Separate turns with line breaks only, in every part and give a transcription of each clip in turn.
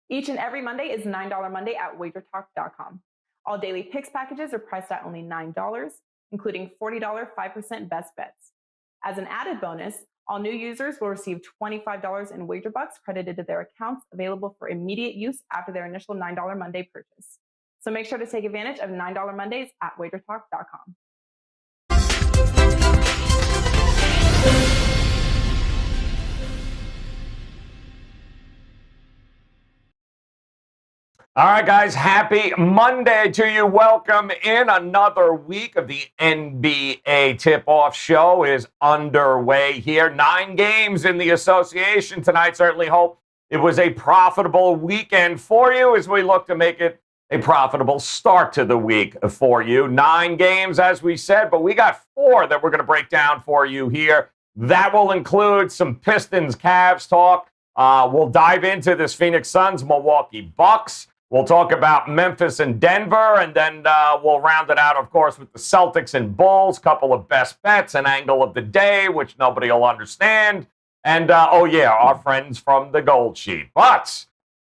Each and every Monday is $9 Monday at WagerTalk.com. All daily picks packages are priced at only $9, including $40 5% best bets. As an added bonus, all new users will receive $25 in WagerBucks credited to their accounts, available for immediate use after their initial $9 Monday purchase. So make sure to take advantage of $9 Mondays at WagerTalk.com.
All right, guys, happy Monday to you. Welcome in. Another week of the NBA Tip-Off Show is underway here. 9 games in the association tonight. Certainly hope it was a profitable weekend for you as we look to make it a profitable start to the week for you. 9 games, as we said, but we got 4 that we're going to break down for you here. That will include some Pistons Cavs talk. We'll dive into this Phoenix Suns Milwaukee Bucks. We'll talk about Memphis and Denver, and then we'll round it out, of course, with the Celtics and Bulls, couple of best bets, an angle of the day, which nobody will understand, and, our friends from the Gold Sheet. But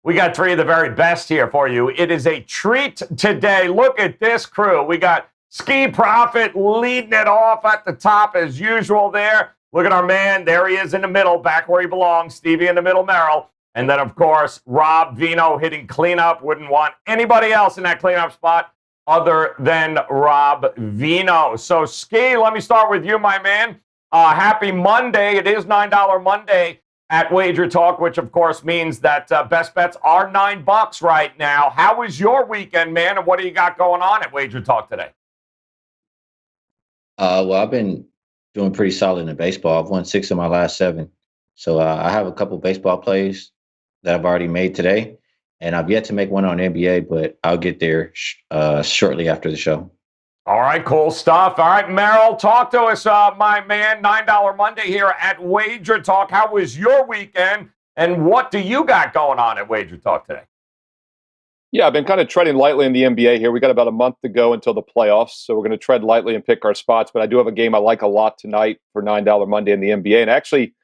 we got 3 of the very best here for you. It is a treat today. Look at this crew. We got Ski Profit leading it off at the top as usual there. Look at our man. There he is in the middle, back where he belongs. Stevie in the middle, Merrill. And then, of course, Rob Vino hitting cleanup. Wouldn't want anybody else in that cleanup spot other than Rob Vino. So, Ski, let me start with you, my man. Happy Monday. It is $9 Monday at Wager Talk, which, of course, means that best bets are $9 right now. How was your weekend, man, and what do you got going on at Wager Talk today?
Well, I've been doing pretty solid in baseball. I've won 6 of my last 7. So I have a couple baseball plays that I've already made today, and I've yet to make one on NBA, but I'll get there shortly after the show.
All right, cool stuff. All right, Merrill, talk to us, my man. $9 Monday here at Wager Talk. How was your weekend, and what do you got going on at Wager Talk today?
Yeah, I've been kind of treading lightly in the NBA here. We got about a month to go until the playoffs, so we're going to tread lightly and pick our spots. But I do have a game I like a lot tonight for $9 Monday in the NBA, and actually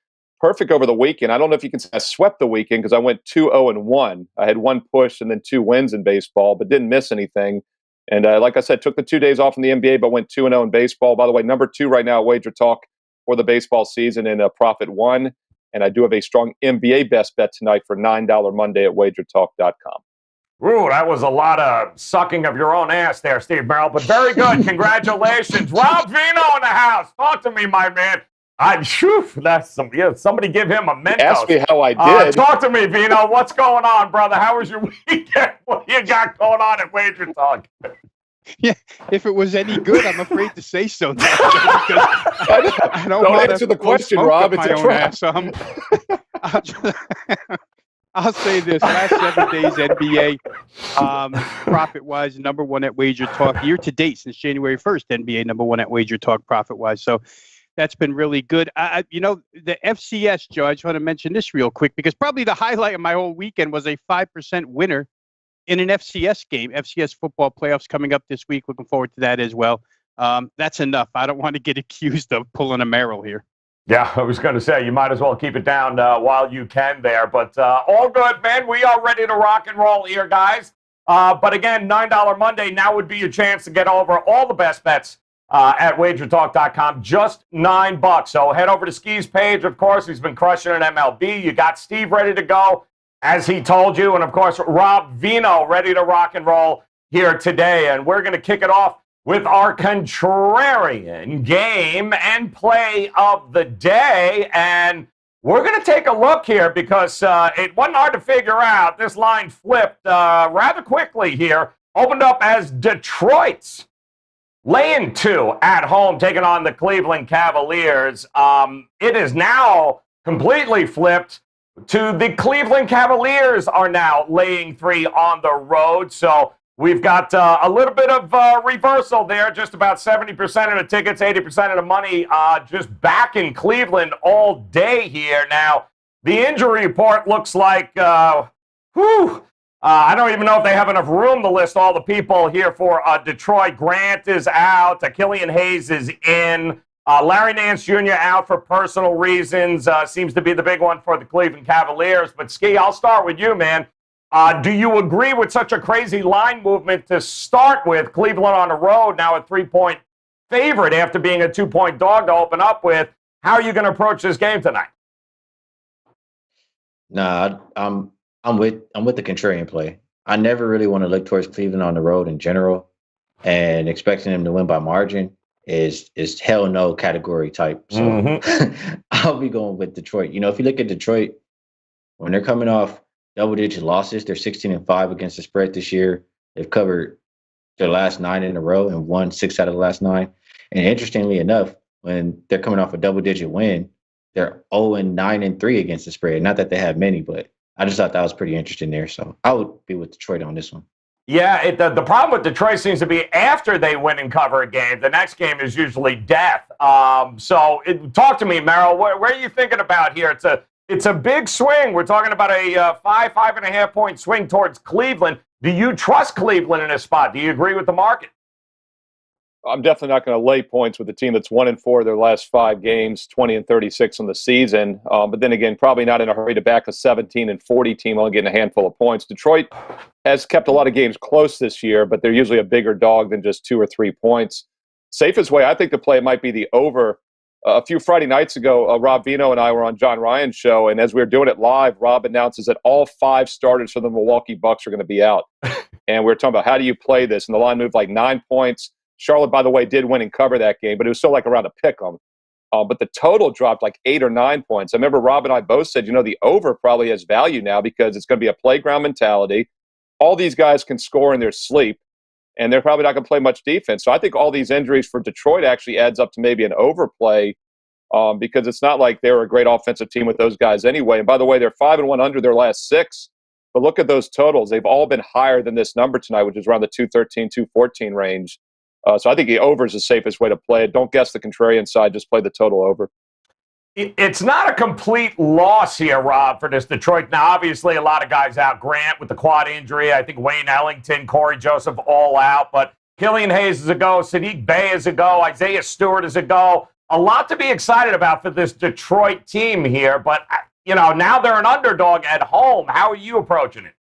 perfect over the weekend. I don't know if you can say I swept the weekend because I went 2-0-1. I had 1 push and then 2 wins in baseball, but didn't miss anything. And like I said, took the 2 days off in the NBA, but went 2-0 in baseball. By the way, number 2 right now at Wager Talk for the baseball season in Profit 1. And I do have a strong NBA best bet tonight for $9 Monday at WagerTalk.com.
Ooh, that was a lot of sucking of your own ass there, Steve Merrill, but very good. Congratulations. Rob Vino in the house. Talk to me, my man. Somebody give him a Mentos.
Ask me how I did.
Talk to me, Vino. What's going on, brother? How was your weekend? What do you got going on at Wager Talk?
Yeah, if it was any good, I'm afraid to say so now. I
don't answer the question, Rob. It's a trap.
I'll say this: last 7 days NBA, profit-wise, number 1 at Wager Talk. Year to date, since January 1st, NBA number 1 at Wager Talk, profit-wise. So that's been really good. The FCS, Joe, I just want to mention this real quick because probably the highlight of my whole weekend was a 5% winner in an FCS game. FCS football playoffs coming up this week. Looking forward to that as well. That's enough. I don't want to get accused of pulling a Merrill here.
Yeah, I was going to say, you might as well keep it down while you can there. But all good, man. We are ready to rock and roll here, guys. But again, $9 Monday, now would be your chance to get over all the best bets at WagerTalk.com. Just $9. So head over to Ski's page. Of course, he's been crushing an MLB. You got Steve ready to go, as he told you. And, of course, Rob Vino ready to rock and roll here today. And we're going to kick it off with our contrarian game and play of the day. And we're going to take a look here because it wasn't hard to figure out. This line flipped rather quickly here. Opened up as Detroit's laying 2 at home, taking on the Cleveland Cavaliers. It is now completely flipped to the Cleveland Cavaliers are now laying 3 on the road. So we've got a little bit of reversal there. Just about 70% of the tickets, 80% of the money just back in Cleveland all day here. Now, the injury report looks like, I don't even know if they have enough room to list all the people here for Detroit. Grant is out. Killian Hayes is in. Larry Nance Jr. out for personal reasons. Seems to be the big one for the Cleveland Cavaliers. But, Ski, I'll start with you, man. Do you agree with such a crazy line movement to start with? Cleveland on the road, now a 3-point favorite after being a 2-point dog to open up with. How are you going to approach this game tonight?
Nah, I'm with the contrarian play. I never really want to look towards Cleveland on the road in general, and expecting them to win by margin is hell no category type. So I'll be going with Detroit. You know, if you look at Detroit, when they're coming off double-digit losses, they're 16-5 against the spread this year. They've covered their last 9 in a row and won 6 out of the last 9. And interestingly enough, when they're coming off a double-digit win, they're 0-9-3 against the spread. Not that they have many, but I just thought that was pretty interesting there. So I would be with Detroit on this one.
Yeah, the problem with Detroit seems to be after they win and cover a game, the next game is usually death. Talk to me, Merrill. Where are you thinking about here? It's a big swing. We're talking about a 5.5 point swing towards Cleveland. Do you trust Cleveland in this spot? Do you agree with the market?
I'm definitely not going to lay points with a team that's 1-4 their last 5 games, 20-36 on the season. But then again, probably not in a hurry to back a 17-40 team only getting a handful of points. Detroit has kept a lot of games close this year, but they're usually a bigger dog than just 2 or 3 points. Safest way I think to play it might be the over. A few Friday nights ago, Rob Vino and I were on John Ryan's show, and as we were doing it live, Rob announces that all 5 starters for the Milwaukee Bucks are going to be out. And we were talking about how do you play this, and the line moved like 9 points. Charlotte, by the way, did win and cover that game, but it was still like around a pick 'em. But the total dropped like 8 or 9 points. I remember Rob and I both said, the over probably has value now because it's going to be a playground mentality. All these guys can score in their sleep, and they're probably not going to play much defense. So I think all these injuries for Detroit actually adds up to maybe an overplay because it's not like they were a great offensive team with those guys anyway. And by the way, they're 5-1 under their last 6. But look at those totals. They've all been higher than this number tonight, which is around the 213, 214 range. So I think the over is the safest way to play it. Don't guess the contrarian side. Just play the total over.
It's not a complete loss here, Rob, for this Detroit. Now, obviously, a lot of guys out. Grant with the quad injury. I think Wayne Ellington, Corey Joseph all out. But Killian Hayes is a go. Sadiq Bey is a go. Isaiah Stewart is a go. A lot to be excited about for this Detroit team here. But, now they're an underdog at home. How are you approaching it?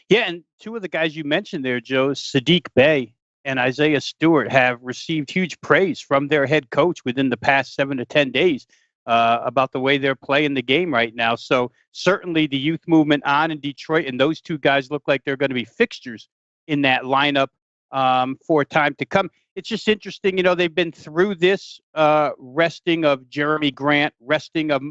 Yeah, and 2 of the guys you mentioned there, Joe, Sadiq Bey and Isaiah Stewart, have received huge praise from their head coach within the past 7 to 10 days about the way they're playing the game right now. So certainly the youth movement on in Detroit, and those 2 guys look like they're going to be fixtures in that lineup for time to come. It's just interesting, they've been through this resting of Jeremy Grant, resting of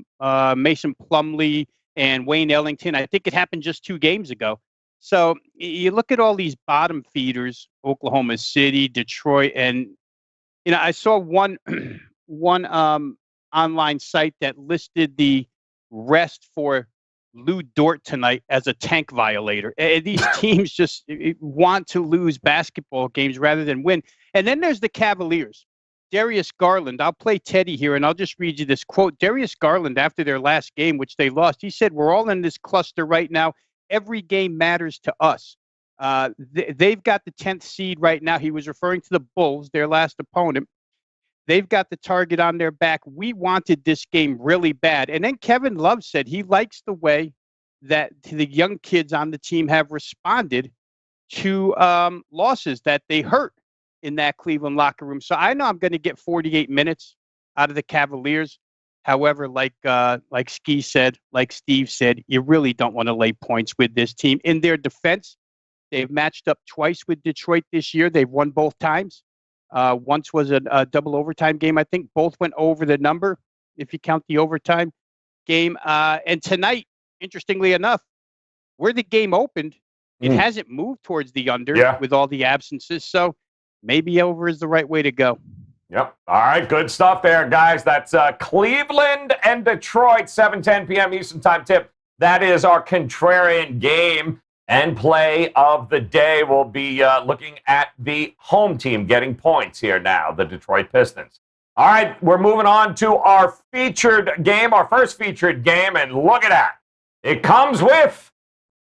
Mason Plumlee and Wayne Ellington. I think it happened just 2 games ago. So you look at all these bottom feeders, Oklahoma City, Detroit, and I saw one online site that listed the rest for Lou Dort tonight as a tank violator. And these teams just want to lose basketball games rather than win. And then there's the Cavaliers. Darius Garland, I'll play Teddy here, and I'll just read you this quote. Darius Garland, after their last game, which they lost, he said, "We're all in this cluster right now. Every game matters to us." They've got the 10th seed right now. He was referring to the Bulls, their last opponent. They've got the target on their back. We wanted this game really bad. And then Kevin Love said he likes the way that the young kids on the team have responded to losses that they hurt in that Cleveland locker room. So I know I'm going to get 48 minutes out of the Cavaliers. However, like Steve said, you really don't want to lay points with this team. In their defense, they've matched up twice with Detroit this year. They've won both times. Once was a double overtime game, I think. Both went over the number, if you count the overtime game. And tonight, interestingly enough, where the game opened, it hasn't moved towards the under with all the absences. So maybe over is the right way to go.
Yep. All right. Good stuff there, guys. That's Cleveland and Detroit, 7:10 p.m. Eastern Time tip. That is our contrarian game and play of the day. We'll be looking at the home team getting points here now, the Detroit Pistons. All right. We're moving on to our featured game, our first featured game, and look at that. It comes with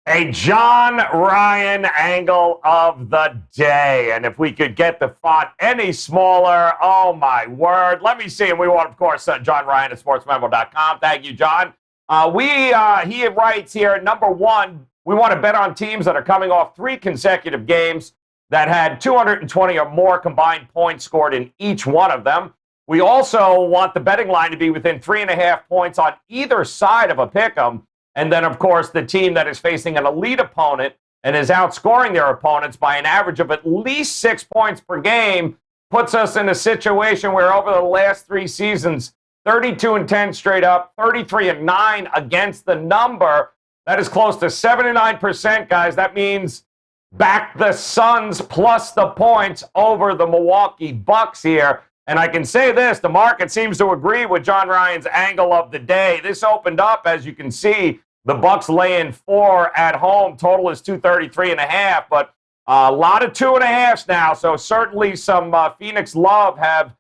a John Ryan angle of the day. And if we could get the font any smaller, oh my word. Let me see. And we want, of course, John Ryan at sportsmemo.com. Thank you, John. He writes here, number 1, We want to bet on teams that are coming off 3 consecutive games that had 220 or more combined points scored in each one of them. We also want the betting line to be within 3.5 points on either side of a pick'em. And then, of course, the team that is facing an elite opponent and is outscoring their opponents by an average of at least 6 points per game puts us in a situation where over the last 3 seasons, 32-10 straight up, 33-9 against the number. That is close to 79%, guys. That means back the Suns plus the points over the Milwaukee Bucks here. And I can say this, the market seems to agree with John Ryan's angle of the day. This opened up, as you can see, the Bucks laying 4 at home. Total is 233.5, but a lot of 2.5s now. So certainly some Phoenix love have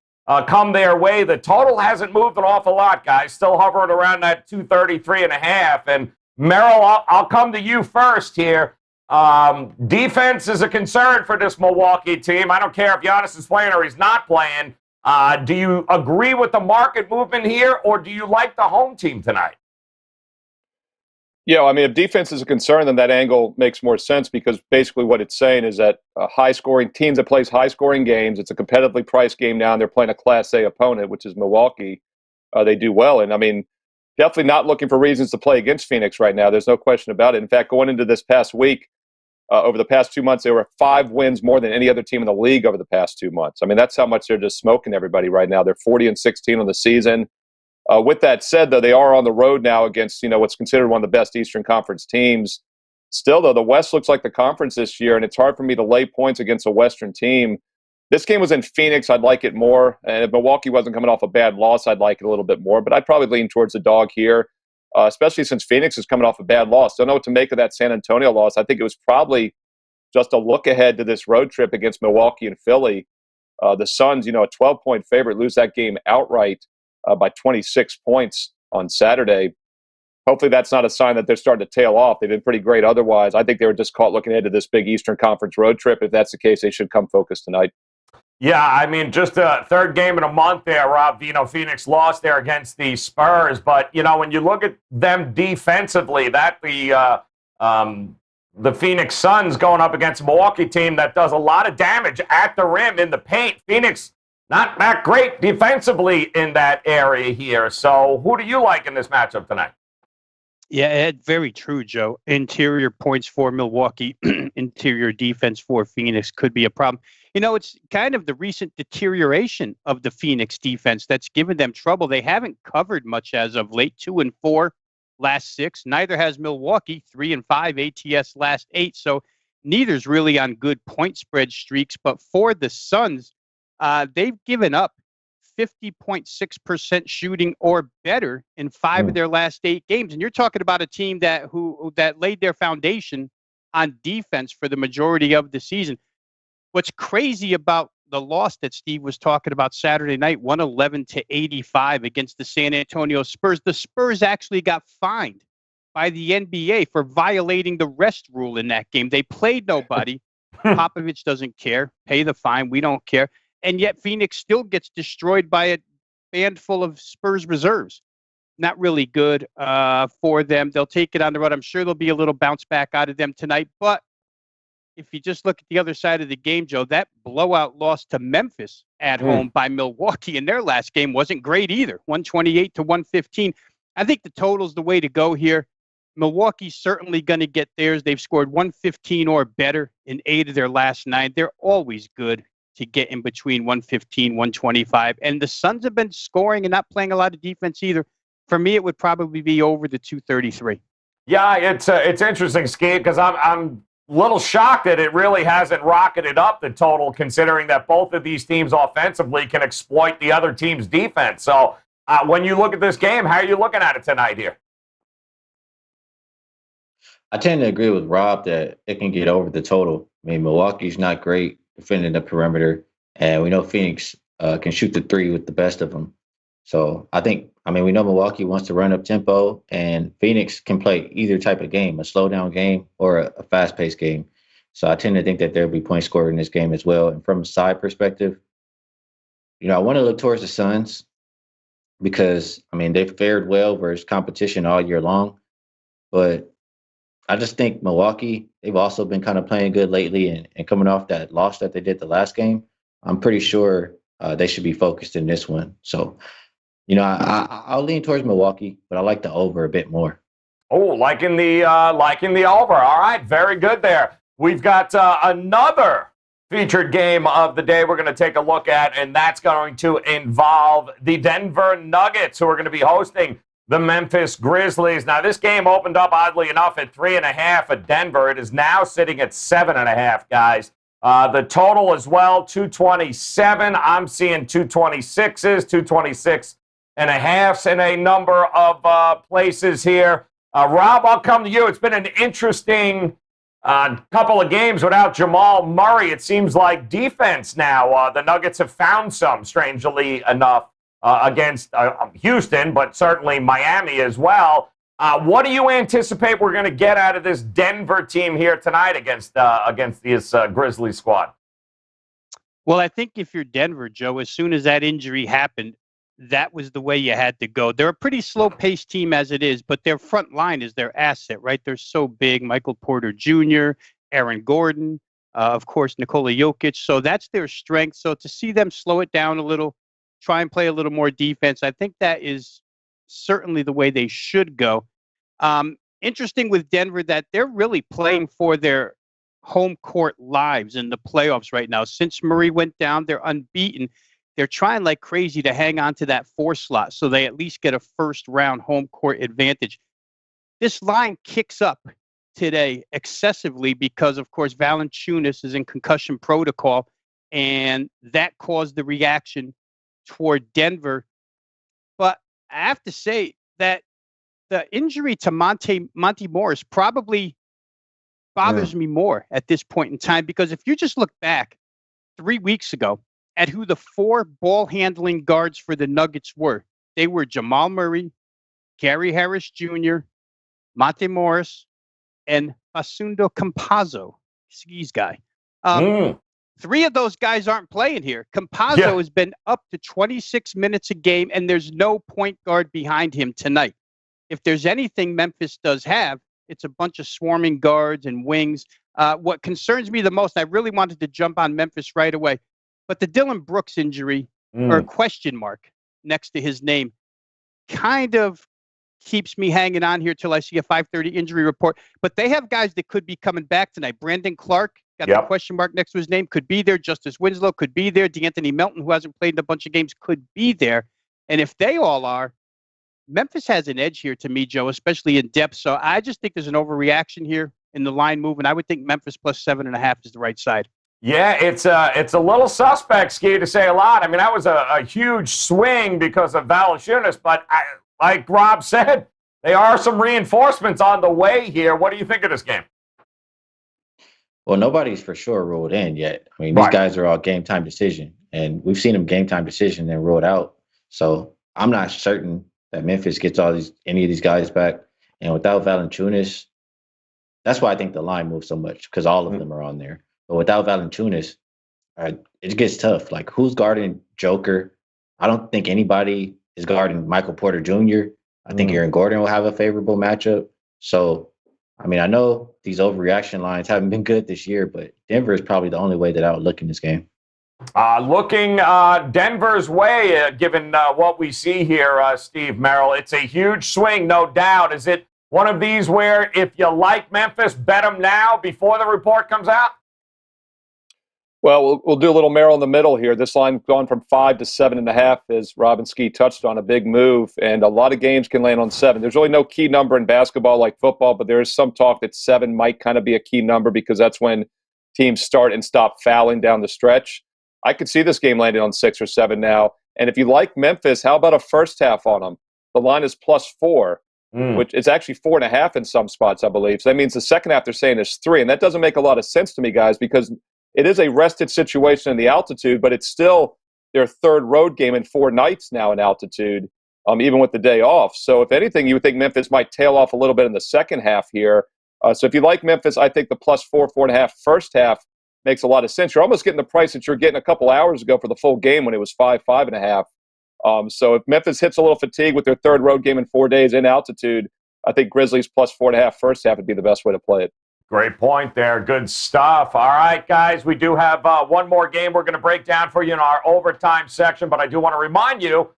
come their way. The total hasn't moved an awful lot, guys. Still hovering around that 233.5. And Merrill, I'll come to you first here. Defense is a concern for this Milwaukee team. I don't care if Giannis is playing or he's not playing. Do you agree with the market movement here, or do you like the home team tonight?
Yeah, I mean, if defense is a concern, then that angle makes more sense, because basically what it's saying is that high-scoring teams that plays high-scoring games, it's a competitively priced game now, and they're playing a Class A opponent, which is Milwaukee. They do well. And, I mean, definitely not looking for reasons to play against Phoenix right now. There's no question about it. In fact, going into this past week, over the past 2 months, they were 5 wins more than any other team in the league over the past 2 months. I mean, that's how much they're just smoking everybody right now. They're 40-16 on the season. With that said, though, they are on the road now against, what's considered one of the best Eastern Conference teams. Still, though, the West looks like the conference this year, and it's hard for me to lay points against a Western team. This game was in Phoenix. I'd like it more. And if Milwaukee wasn't coming off a bad loss, I'd like it a little bit more. But I'd probably lean towards the dog here, especially since Phoenix is coming off a bad loss. Don't know what to make of that San Antonio loss. I think it was probably just a look ahead to this road trip against Milwaukee and Philly. The Suns, a 12-point favorite, lose that game outright by 26 points on Saturday. Hopefully that's not a sign that they're starting to tail off. They've been pretty great otherwise. I think they were just caught looking ahead to this big Eastern Conference road trip. If that's the case, they should come focused tonight.
Yeah, I mean, just a third game in a month there, Rob. Phoenix lost there against the Spurs. But, when you look at them defensively, the Phoenix Suns going up against a Milwaukee team that does a lot of damage at the rim in the paint. Phoenix not that great defensively in that area here. So who do you like in this matchup tonight?
Yeah, very true, Joe. Interior points for Milwaukee, interior defense for Phoenix could be a problem. It's kind of the recent deterioration of the Phoenix defense that's given them trouble. They haven't covered much as of late, 2-4 last 6. Neither has Milwaukee, 3-5 ATS last 8. So neither's really on good point spread streaks. But for the Suns, they've given up 50.6% shooting or better in 5 of their last 8 games. And you're talking about a team that laid their foundation on defense for the majority of the season. What's crazy about the loss that Steve was talking about Saturday night, 111-85 against the San Antonio Spurs, the Spurs actually got fined by the NBA for violating the rest rule in that game. They played nobody. Popovich doesn't care. Pay the fine. We don't care. And yet Phoenix still gets destroyed by a band full of Spurs reserves. Not really good for them. They'll take it on the road. I'm sure there'll be a little bounce back out of them tonight. But if you just look at the other side of the game, Joe, that blowout loss to Memphis at home by Milwaukee in their last game wasn't great either. 128-115. I think the total's the way to go here. Milwaukee's certainly going to get theirs. They've scored 115 or better in 8 of their last 9. They're always good to get in between 115, 125. And the Suns have been scoring and not playing a lot of defense either. For me, it would probably be over the 233.
Yeah, it's interesting, Skeet, because I'm a little shocked that it really hasn't rocketed up the total, considering that both of these teams offensively can exploit the other team's defense. So when you look at this game, how are you looking at it tonight here?
I tend to agree with Rob that it can get over the total. I mean, Milwaukee's not great defending the perimeter, and we know Phoenix can shoot the 3 with the best of them. So we know Milwaukee wants to run up tempo, and Phoenix can play either type of game, a slow down game or a fast paced game. So I tend to think that there'll be points scored in this game as well. And from a side perspective, I want to look towards the Suns because, they've fared well versus competition all year long. But I just think Milwaukee, they've also been kind of playing good lately, and coming off that loss that they did the last game, I'm pretty sure they should be focused in this one. So, I'll lean towards Milwaukee, but I like the over a bit more.
Oh, liking the over. All right, very good there. We've got another featured game of the day we're going to take a look at, and that's going to involve the Denver Nuggets, who are going to be hosting the Memphis Grizzlies. Now, this game opened up, oddly enough, at 3.5 at Denver. It is now sitting at 7.5, guys. The total as well, 227. I'm seeing 226s, 226 and a halves in a number of places here. Rob, I'll come to you. It's been an interesting couple of games without Jamal Murray. It seems like defense now. The Nuggets have found some, strangely enough, against Houston, but certainly Miami as well. What do you anticipate we're going to get out of this Denver team here tonight against this Grizzlies squad?
Well, I think if you're Denver, Joe, as soon as that injury happened, that was the way you had to go. They're a pretty slow-paced team as it is, but their front line is their asset, right? They're so big. Michael Porter Jr., Aaron Gordon, of course, Nikola Jokic. So that's their strength. So to see them slow it down a little, try and play a little more defense, I think that is certainly the way they should go. Interesting with Denver that they're really playing for their home court lives in the playoffs right now. Since Murray went down, they're unbeaten. They're trying like crazy to hang on to that 4 slot so they at least get a first-round home court advantage. This line kicks up today excessively because, of course, Valanciunas is in concussion protocol, and that caused the reaction toward Denver. But I have to say that the injury to Monty Morris probably bothers me more at this point in time, because if you just look back 3 weeks ago at who the 4 ball-handling guards for the Nuggets were, they were Jamal Murray, Gary Harris Jr., Monte Morris, and Facundo Campazzo, skis guy. 3 of those guys aren't playing here. Campazzo has been up to 26 minutes a game, and there's no point guard behind him tonight. If there's anything Memphis does have, it's a bunch of swarming guards and wings. What concerns me the most, I really wanted to jump on Memphis right away, but the Dylan Brooks injury, or question mark next to his name, kind of keeps me hanging on here till I see a 5:30 injury report. But they have guys that could be coming back tonight. Brandon Clark, got the question mark next to his name, could be there. Justice Winslow could be there. DeAnthony Melton, who hasn't played in a bunch of games, could be there. And if they all are, Memphis has an edge here to me, Joe, especially in depth. So I just think there's an overreaction here in the line move, and I would think Memphis plus 7.5 is the right side.
Yeah, it's a little suspect, Ski, to say a lot. I mean, that was a huge swing because of Valanciunas, but like Rob said, there are some reinforcements on the way here. What do you think of this game?
Well, nobody's for sure ruled in yet. I mean, these guys are all game time decision, and we've seen them game time decision and ruled out. So I'm not certain that Memphis gets any of these guys back. And without Valanciunas, that's why I think the line moves so much, because all of them are on there. But without Valanciunas, it gets tough. Like, who's guarding Joker? I don't think anybody is guarding Michael Porter Jr. I think Aaron Gordon will have a favorable matchup. So, I mean, I know these overreaction lines haven't been good this year, but Denver is probably the only way that I would look in this game.
Looking Denver's way, given what we see here, Steve Merrill, it's a huge swing, no doubt. Is it one of these where if you like Memphis, bet them now before the report comes out?
Well, we'll do a little Merrill in the middle here. This line gone from 5 to 7.5, as Rob and Ski touched on, a big move, and a lot of games can land on 7. There's really no key number in basketball like football, but there is some talk that 7 might kind of be a key number because that's when teams start and stop fouling down the stretch. I could see this game landing on 6 or 7 now. And if you like Memphis, how about a first half on them? The line is +4, which is actually 4.5 in some spots, I believe. So that means the second half they're saying is 3. And that doesn't make a lot of sense to me, guys, because it is a rested situation in the altitude, but it's still their 3rd road game in 4 nights now in altitude, even with the day off. So if anything, you would think Memphis might tail off a little bit in the second half here. So if you like Memphis, I think the +4, 4.5 first half makes a lot of sense. You're almost getting the price that you're getting a couple hours ago for the full game when it was 5, 5.5. So if Memphis hits a little fatigue with their 3rd road game in 4 days in altitude, I think Grizzlies plus 4.5 first half would be the best way to play it.
Great point there. Good stuff. All right, guys, we do have one more game we're going to break down for you in our overtime section, but I do want to remind you,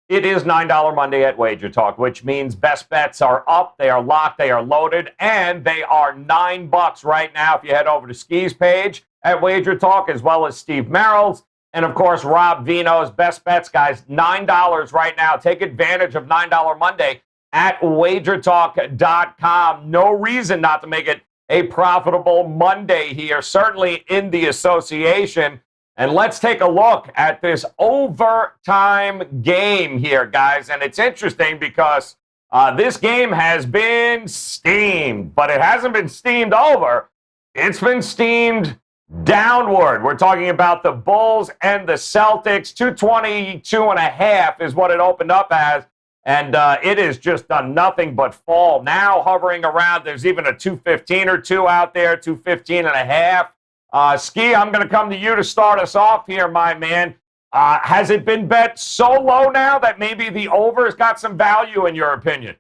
it is $9 Monday at Wager Talk, which means best bets are up, they are locked, they are loaded, and they are $9 right now if you head over to Ski's page at Wager Talk, as well as Steve Merrill's, and of course, Rob Vino's best bets, guys, $9 right now. Take advantage of $9 Monday at WagerTalk.com. No reason not to make it a profitable Monday here, certainly in the association. And let's take a look at this overtime game here, guys. And it's interesting because this game has been steamed, but it hasn't been steamed over. It's been steamed downward. We're talking about the Bulls and the Celtics. 222.5 is what it opened up as. And it has just done nothing but fall. Now hovering around, there's even a 215 or two out there, 215.5. Ski, I'm going to come to you to start us off here, my man. Has it been bet so low now that maybe the over has got some value in your opinion?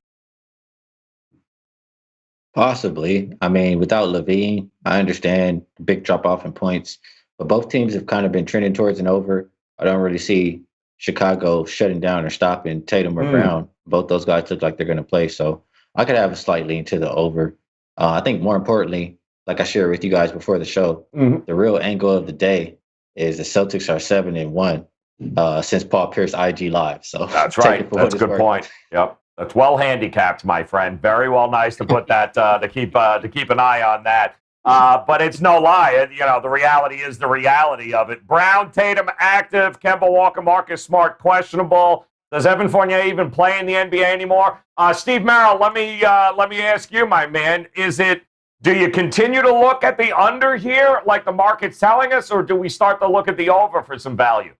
Possibly. I mean, without Levine, I understand the big drop off in points, but both teams have kind of been trending towards an over. I don't really see Chicago shutting down or stopping Tatum or Brown. Both those guys look like they're going to play. So I could have a slight lean to the over. I think more importantly, like I shared with you guys before the show, the real angle of the day is the Celtics are 7-1 since Paul Pierce IG Live. So
that's right. That's a good point. Yep. That's well handicapped, my friend. Very well nice to put that, to keep an eye on that. But it's no lie. You know, the reality is the reality of it. Brown, Tatum active, Kemba Walker, Marcus Smart questionable. Does Evan Fournier even play in the NBA anymore? Steve Merrill, let me ask you, my man, do you continue to look at the under here like the market's telling us, or do we start to look at the over for some value?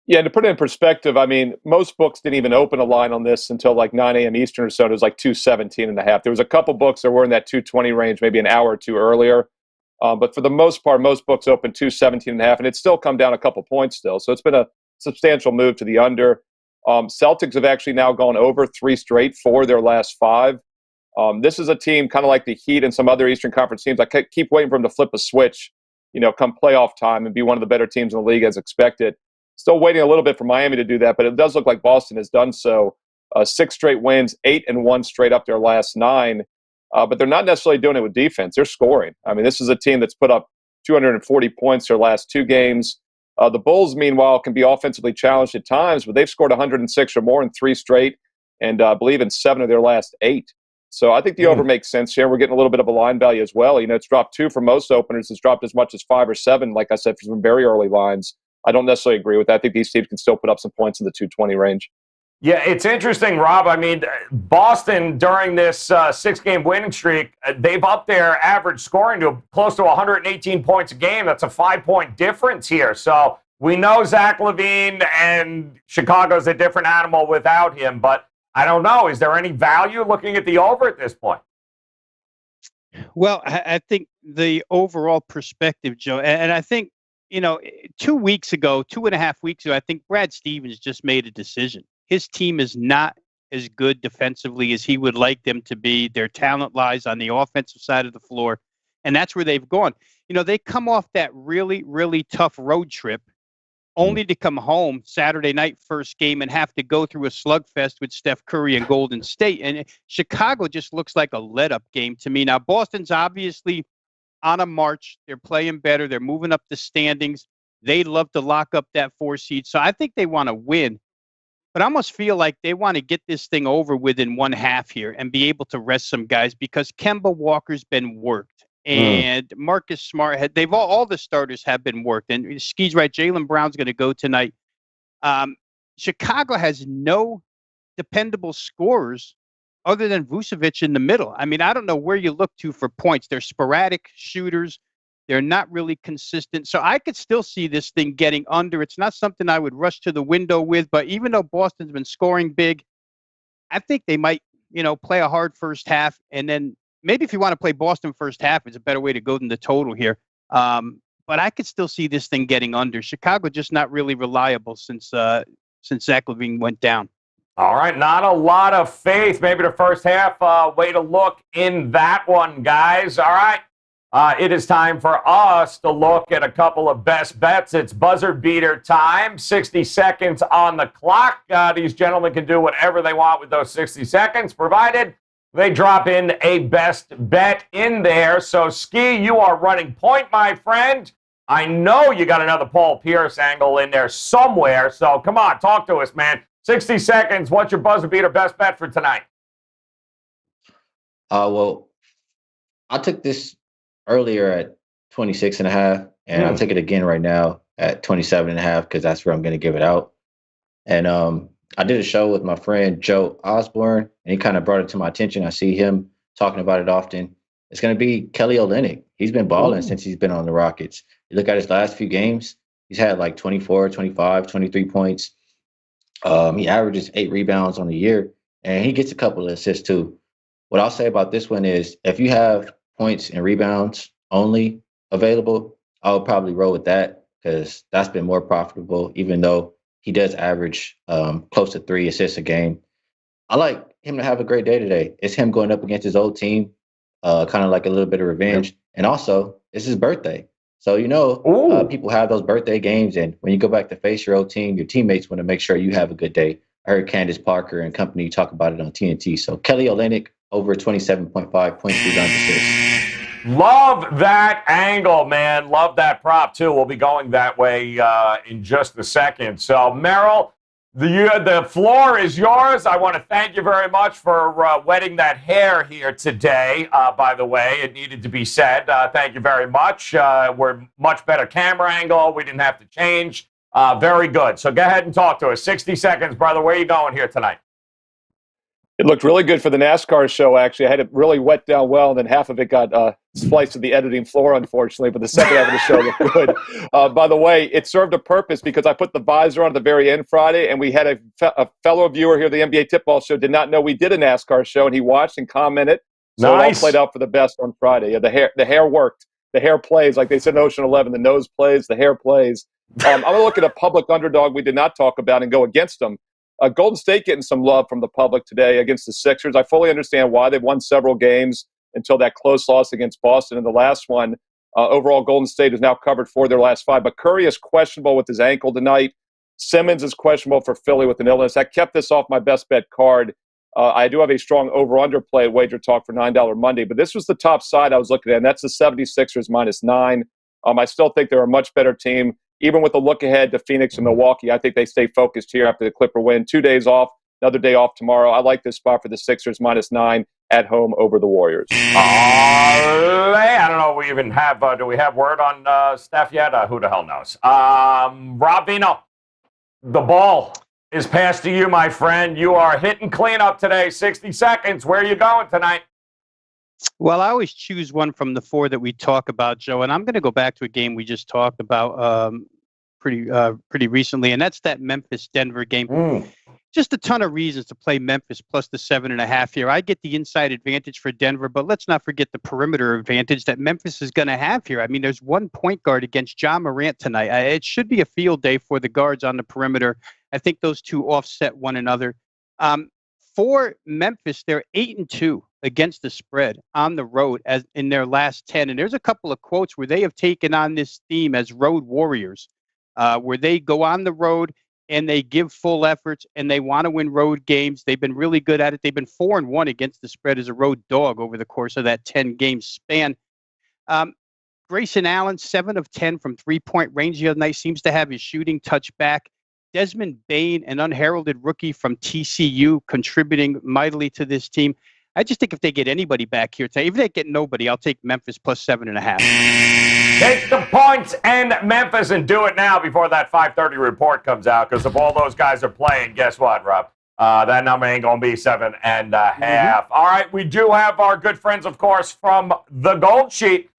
Yeah, to put it in perspective, I mean, most books didn't even open a line on this until like 9 a.m. Eastern or so. It was like 217.5. There was a couple books that were in that 220 range, maybe an hour or two earlier. But for the most part, most books open 217.5, and it's still come down a couple points still. So it's been a substantial move to the under. Celtics have actually now gone over 3 straight for their last 5. This is a team kind of like the Heat and some other Eastern Conference teams. I keep waiting for them to flip a switch, come playoff time and be one of the better teams in the league as expected. Still waiting a little bit for Miami to do that, but it does look like Boston has done so. 6 straight wins, 8-1 straight up their last 9. But they're not necessarily doing it with defense. They're scoring. I mean, this is a team that's put up 240 points their last 2 games. The Bulls, meanwhile, can be offensively challenged at times, but they've scored 106 or more in 3 straight, and I believe in 7 of their last 8. So I think the over makes sense here. We're getting a little bit of a line value as well. It's dropped 2 for most openers. It's dropped as much as 5 or 7, like I said, for some very early lines. I don't necessarily agree with that. I think these teams can still put up some points in the 220 range.
Yeah, it's interesting, Rob. I mean, Boston, during this 6-game winning streak, they've upped their average scoring to close to 118 points a game. That's a 5-point difference here. So we know Zach LaVine and Chicago's a different animal without him. But I don't know. Is there any value looking at the over at this point?
Well, I think the overall perspective, Joe, and I think, 2 weeks ago, 2.5 weeks ago, I think Brad Stevens just made a decision. His team is not as good defensively as he would like them to be. Their talent lies on the offensive side of the floor, and that's where they've gone. They come off that really, really tough road trip only to come home Saturday night, first game, and have to go through a slugfest with Steph Curry and Golden State. And Chicago just looks like a let-up game to me. Now, Boston's obviously on a march. They're playing better. They're moving up the standings. They love to lock up that 4 seed. So I think they want to win. But I almost feel like they want to get this thing over within 1 half here and be able to rest some guys because Kemba Walker's been worked. And Marcus Smart, all the starters have been worked. And Ski's right, Jaylen Brown's going to go tonight. Chicago has no dependable scorers other than Vucevic in the middle. I mean, I don't know where you look to for points. They're sporadic shooters. They're not really consistent. So I could still see this thing getting under. It's not something I would rush to the window with. But even though Boston's been scoring big, I think they might, play a hard first half. And then maybe if you want to play Boston first half, it's a better way to go than the total here. But I could still see this thing getting under. Chicago just not really reliable since Zach LaVine went down.
All right, not a lot of faith. Maybe the first half, way to look in that one, guys. All right, it is time for us to look at a couple of best bets. It's buzzer beater time, 60 seconds on the clock. These gentlemen can do whatever they want with those 60 seconds, provided they drop in a best bet in there. So, Ski, you are running point, my friend. I know you got another Paul Pierce angle in there somewhere. So, come on, talk to us, man. 60 seconds. What's your buzzer beater best bet for tonight?
Well, I took this earlier at 26.5, and I'll take it again right now at 27.5 because that's where I'm going to give it out. And I did a show with my friend Joe Osborne, and he kind of brought it to my attention. I see him talking about it often. It's going to be Kelly Olynyk. He's been balling since he's been on the Rockets. You look at his last few games, he's had like 24, 25, 23 points. He averages 8 rebounds on the year, and he gets a couple of assists too. What I'll say about this one is if you have points and rebounds only available, I would probably roll with that because that's been more profitable, even though he does average close to 3 assists a game. I like him to have a great day today. It's him going up against his old team, kind of like a little bit of revenge. And also, it's his birthday. So, people have those birthday games, and when you go back to face your old team, your teammates want to make sure you have a good day. I heard Candace Parker and company talk about it on TNT. So, Kelly Olynyk over 27.5 points, rebounds, assists.
Love that angle, man. Love that prop, too. We'll be going that way in just a second. So, Merrill, the floor is yours. I want to thank you very much for wetting that hair here today. By the way, it needed to be said. Thank you very much. We're much better camera angle. We didn't have to change. Very good. So go ahead and talk to us. 60 seconds, brother. Where are you going here tonight?
It looked really good for the NASCAR show, actually. I had it really wet down well, and then half of it got spliced to the editing floor, unfortunately, but the second half of the show looked good. By the way, it served a purpose because I put the visor on at the very end Friday, and we had a fellow viewer here, the NBA Tip-Ball Show, did not know we did a NASCAR show, and he watched and commented. So It all played out for the best on Friday. Yeah, the hair worked. The hair plays. Like they said in Ocean 11, the nose plays, the hair plays. I'm going to look at a public underdog we did not talk about and go against them. Golden State getting some love from the public today against the Sixers. I fully understand why. They've won several games until that close loss against Boston in the last one. Overall, Golden State is now covered for their last 5. But Curry is questionable with his ankle tonight. Simmons is questionable for Philly with an illness. I kept this off my best bet card. I do have a strong over-under play at Wager Talk for $9 Monday. But this was the top side I was looking at, and that's the 76ers -9. I still think they're a much better team. Even with the look ahead to Phoenix and Milwaukee, I think they stay focused here after the Clipper win. 2 days off, another day off tomorrow. I like this spot for the Sixers -9 at home over the Warriors.
I don't know if we even have, do we have word on Steph yet? Who the hell knows? Rob Vino, the ball is passed to you, my friend. You are hitting cleanup today. 60 seconds. Where are you going tonight?
Well, I always choose one from the 4 that we talk about, Joe, and I'm going to go back to a game we just talked about pretty recently, and that's that Memphis-Denver game. Just a ton of reasons to play Memphis plus the 7.5 here. I get the inside advantage for Denver, but let's not forget the perimeter advantage that Memphis is going to have here. I mean, there's one point guard against Ja Morant tonight. It should be a field day for the guards on the perimeter. I think those two offset one another. For Memphis, they're 8-2 against the spread on the road as in their last 10. And there's a couple of quotes where they have taken on this theme as road warriors, where they go on the road and they give full efforts and they want to win road games. They've been really good at it. They've been 4-1 against the spread as a road dog over the course of that 10-game span. Grayson Allen, 7 of 10 from three-point range the other night, seems to have his shooting touch back. Desmond Bane, an unheralded rookie from TCU, contributing mightily to this team. I just think if they get anybody back here today, if they get nobody, I'll take Memphis plus 7.5.
Take the points and Memphis and do it now before that 5:30 report comes out, because if all those guys are playing, guess what, Rob? That number ain't going to be 7.5. All right, we do have our good friends, of course, from the Gold Sheet.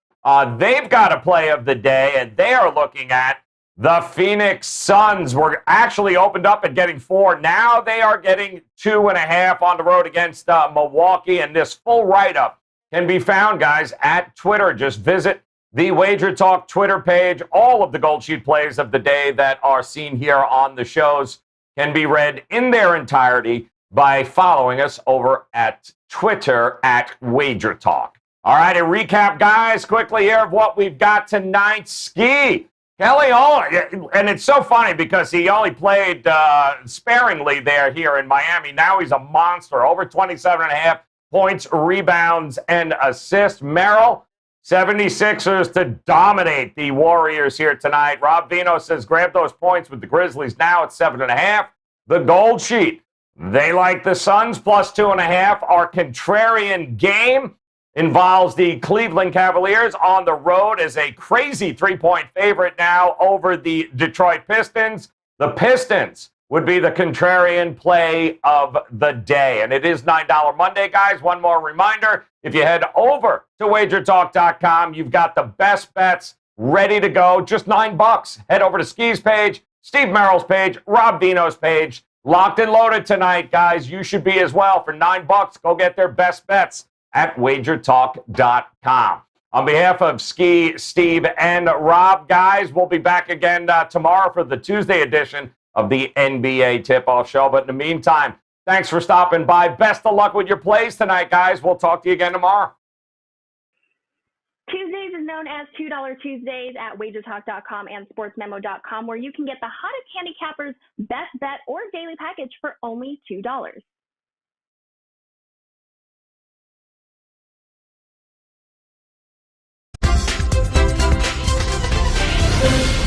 They've got a play of the day, and they are looking at the Phoenix Suns. Were actually opened up at getting 4. Now they are getting 2.5 on the road against Milwaukee. And this full write-up can be found, guys, at Twitter. Just visit the Wager Talk Twitter page. All of the Gold Sheet plays of the day that are seen here on the shows can be read in their entirety by following us over at Twitter at WagerTalk. All right, a recap, guys, quickly here of what we've got tonight. Ski. Kelly Olynyk, and it's so funny because he only played sparingly here in Miami. Now he's a monster, over 27.5 points, rebounds, and assists. Merrill, 76ers to dominate the Warriors here tonight. Rob Vino says grab those points with the Grizzlies now at 7.5. The Gold Sheet, they like the Suns plus 2.5. Our contrarian game involves the Cleveland Cavaliers on the road as a crazy 3-point favorite now over the Detroit Pistons. The Pistons would be the contrarian play of the day. And it is $9 Monday, guys. One more reminder, if you head over to WagerTalk.com, you've got the best bets ready to go. Just $9. Head over to Ski's page, Steve Merrill's page, Rob Vino's page. Locked and loaded tonight, guys. You should be as well. For $9, go get their best bets at WagerTalk.com. On behalf of Ski, Steve, and Rob, guys, we'll be back again tomorrow for the Tuesday edition of the NBA Tip-Off Show. But in the meantime, thanks for stopping by. Best of luck with your plays tonight, guys. We'll talk to you again tomorrow.
Tuesdays is known as $2 Tuesdays at WagerTalk.com and SportsMemo.com, where you can get the hottest handicappers, best bet, or daily package for only $2.